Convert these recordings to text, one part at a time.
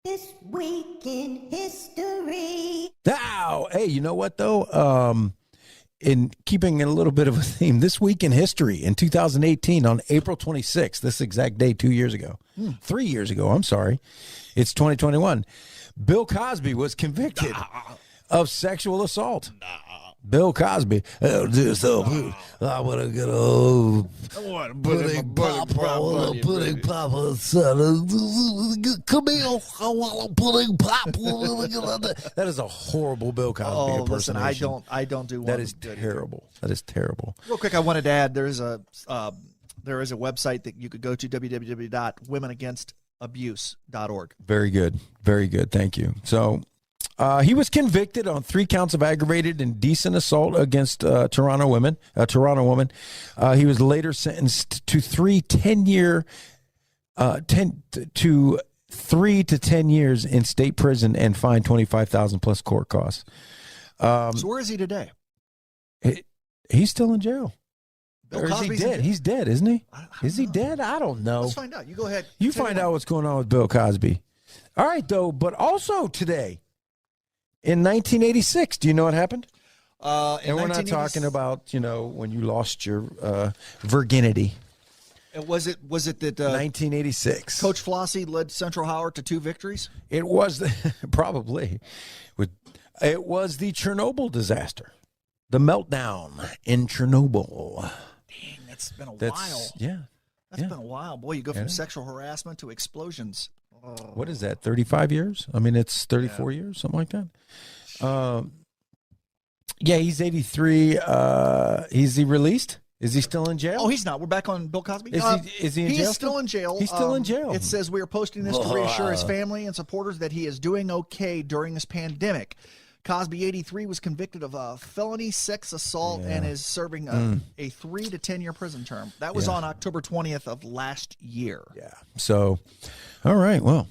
This week in history. Now, hey, you know what, though? In keeping a little bit of a theme, this week in history in 2018 on April 26th, this exact day 2 years ago, 3 years ago, I'm sorry, it's 2021, Bill Cosby was convicted of sexual assault. Bill Cosby. I want to get a pudding pop. I want a pudding pop. Camille, I want a pudding pop. That is a horrible Bill Cosby impersonation. Listen, I don't do one. That is terrible. That is terrible. Real quick, I wanted to add there is a website that you could go to, www.womenagainst.abuse.org. Very good. Very good. Thank you. So he was convicted on 3 counts of aggravated indecent assault against Toronto woman. He was later sentenced to 3 to 10 years in state prison and fined $25,000 plus court costs. So where is he today? He's still in jail. Bill Or is he Cosby's dead? He's dead, isn't he? Is he dead? I don't know. Let's find out. You go ahead. You find out what's going on with Bill Cosby. All right, though, but also today, in 1986, do you know what happened? And we're not talking about, when you lost your virginity. Was it that 1986. Coach Flossie led Central Howard to 2 victories? It was probably. It was the Chernobyl disaster. The meltdown in Chernobyl. Dang, that's been a while. Yeah. That's been a while. Boy, you go from sexual harassment to explosions. Oh. What is that, 35 years? I mean, it's 34 years, something like that. Yeah, he's 83. Is he released? Is he still in jail? Oh, he's not. We're back on Bill Cosby. Is he in jail? He is still in jail. He's still in jail. It says we are posting this to reassure his family and supporters that he is doing okay during this pandemic. Cosby, 83, was convicted of a felony sex assault and is serving a 3 to 10 year prison term. That was on October 20th of last year. Yeah. So, all right. Well,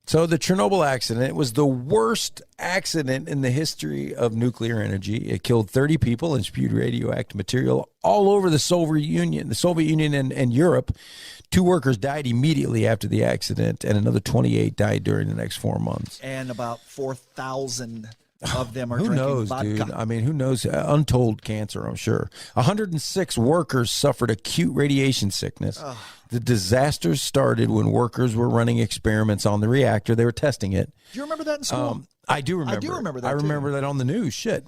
so the Chernobyl accident, it was the worst accident in the history of nuclear energy. It killed 30 people and spewed radioactive material all over the Soviet Union and Europe. 2 workers died immediately after the accident, and another 28 died during the next 4 months. And about 4,000 of them are who drinking knows, vodka. dude? I mean, who knows? Untold cancer, I'm sure. 106 workers suffered acute radiation sickness. The disaster started when workers were running experiments on the reactor. They were testing it. Do you remember that in school? I do remember. I do remember that. I remember that on the news. Shit.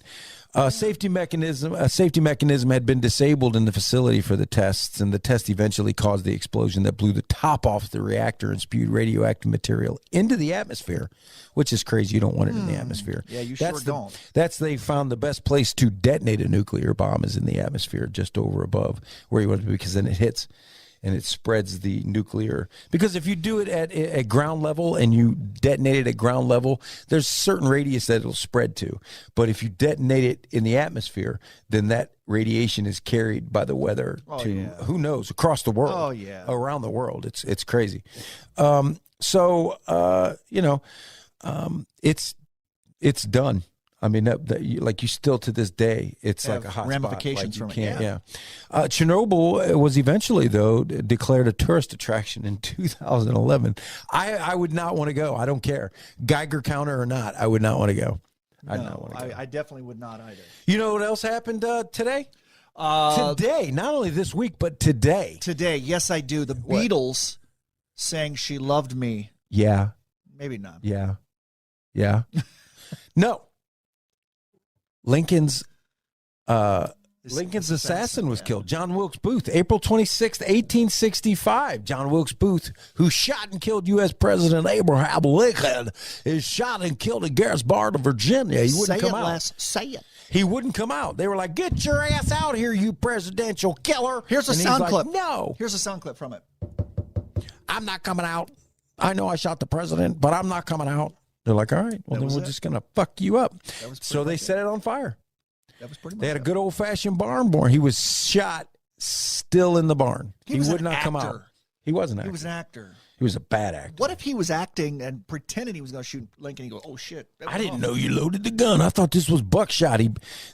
A safety mechanism had been disabled in the facility for the tests, and the test eventually caused the explosion that blew the top off the reactor and spewed radioactive material into the atmosphere, which is crazy. You don't want it in the atmosphere. Yeah, you don't. They found the best place to detonate a nuclear bomb is in the atmosphere, just over above where you want it, because then it hits and it spreads the nuclear. Because if you do it at ground level and you detonate it at ground level, there's a certain radius that it'll spread to. But if you detonate it in the atmosphere, then that radiation is carried by the weather who knows, across the world. Oh, yeah. Around the world. It's crazy. It's done. I mean, like you still to this day, it's like a hot ramifications spot. Like from it. Yeah. Chernobyl was eventually, though, declared a tourist attraction in 2011. I would not want to go. I don't care. Geiger counter or not, I would not want to go. I definitely would not either. You know what else happened today? Today, not only this week, but today. Today, yes, I do. The Beatles sang "She Loved Me." Yeah. Maybe not. Yeah. No. Lincoln's assassin was killed. John Wilkes Booth, April 26th, 1865. John Wilkes Booth, who shot and killed U.S. President Abraham Lincoln, is shot and killed in Garrisburg, Virginia. He wouldn't come out. Say it. He wouldn't come out. They were like, "Get your ass out here, you presidential killer." Here's a and sound he's clip. Like, no. Here's a sound clip from it. "I'm not coming out. I know I shot the president, but I'm not coming out." They're like, "All right, well, then we're just going to fuck you up." So they set it on fire. That was pretty much They had a good old-fashioned barn burn. He was shot still in the barn. He would not come out. He was an actor. He was an actor. He was a bad actor. What if he was acting and pretending he was going to shoot Lincoln? He goes, "Oh shit! I didn't know you loaded the gun. I thought this was buckshot."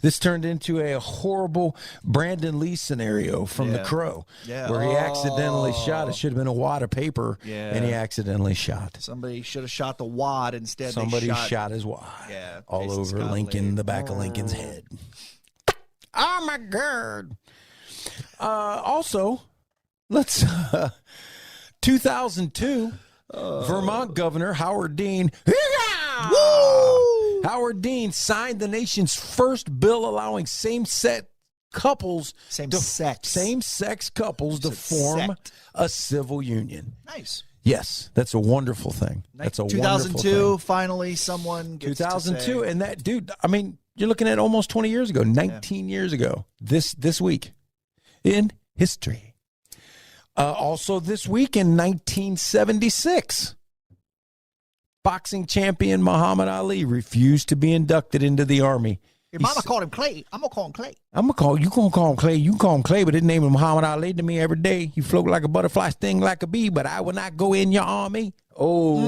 This turned into a horrible Brandon Lee scenario from The Crow, where he accidentally shot. It should have been a wad of paper, and he accidentally shot. Somebody should have shot the wad instead. Somebody shot his wad. All Jason over Scott Lincoln, Lee. the back of Lincoln's head. Oh my God! Also, let's 2002. Vermont Governor Howard Dean. Woo! Howard Dean signed the nation's first bill allowing same-sex couples to form a civil union. Nice. Yes, that's a wonderful thing. That's a 2002. wonderful thing. Finally, someone gets 2002, to say, and that dude. I mean, you're looking at almost 20 years ago, 19 years ago. This week in history. Also this week in 1976, boxing champion Muhammad Ali refused to be inducted into the Army. Your mama called him Clay. I'm going to call him Clay. You gonna call him Clay. You call him Clay, but his name is Muhammad Ali to me every day. You float like a butterfly, sting like a bee, but I will not go in your army. Off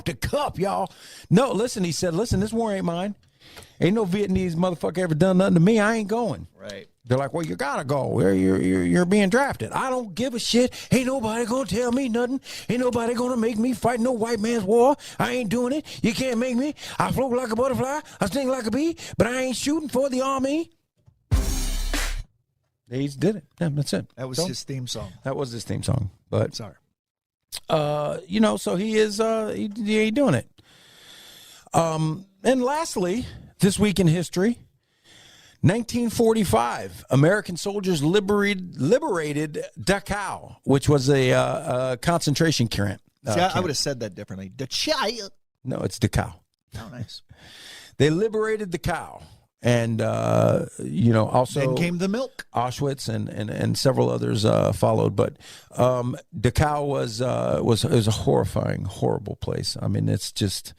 the cup, y'all. No, listen, he said, listen, this war ain't mine. Ain't no Vietnamese motherfucker ever done nothing to me. I ain't going. Right. They're like, well, you gotta go. You're being drafted. I don't give a shit. Ain't nobody gonna tell me nothing. Ain't nobody gonna make me fight no white man's war. I ain't doing it. You can't make me. I float like a butterfly. I sting like a bee, but I ain't shooting for the army. They did it. Yeah, that's it. That was his theme song. That was his theme song. But Sorry. so he is he doing it. And lastly, this week in history, 1945, American soldiers liberated Dachau, which was a concentration camp. See, I would have said that differently. The child. No, it's Dachau. Oh, nice. They liberated Dachau, and also Then came the milk. Auschwitz and several others followed. But Dachau was a horrifying, horrible place. I mean, it's just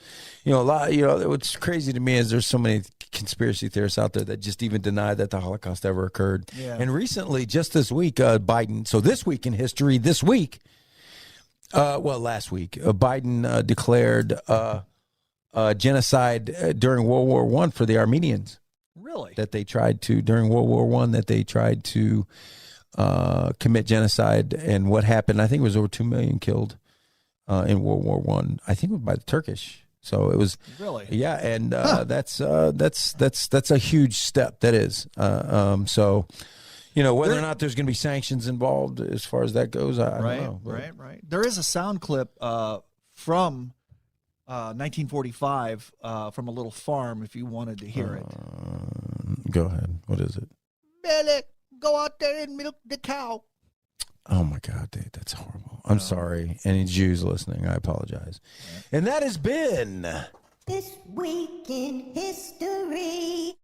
a lot. What's crazy to me is there's so many conspiracy theorists out there that just even deny that the Holocaust ever occurred. Yeah. And recently, just this week, Biden. So this week in history, last week, Biden declared genocide during World War I for the Armenians. Really? That they tried to during World War I, that they tried to commit genocide, and what happened? I think it was over 2 million killed in World War I. I think it was by the Turkish. So it was really, yeah, and that's a huge step. That is. So, whether or not there's going to be sanctions involved as far as that goes, I don't know. But. Right. There is a sound clip from 1945 from a little farm. If you wanted to hear it, go ahead. What is it? Billy, go out there and milk the cow. Oh my God, dude, that's horrible. I'm sorry. Any Jews listening, I apologize. And that has been This week in history.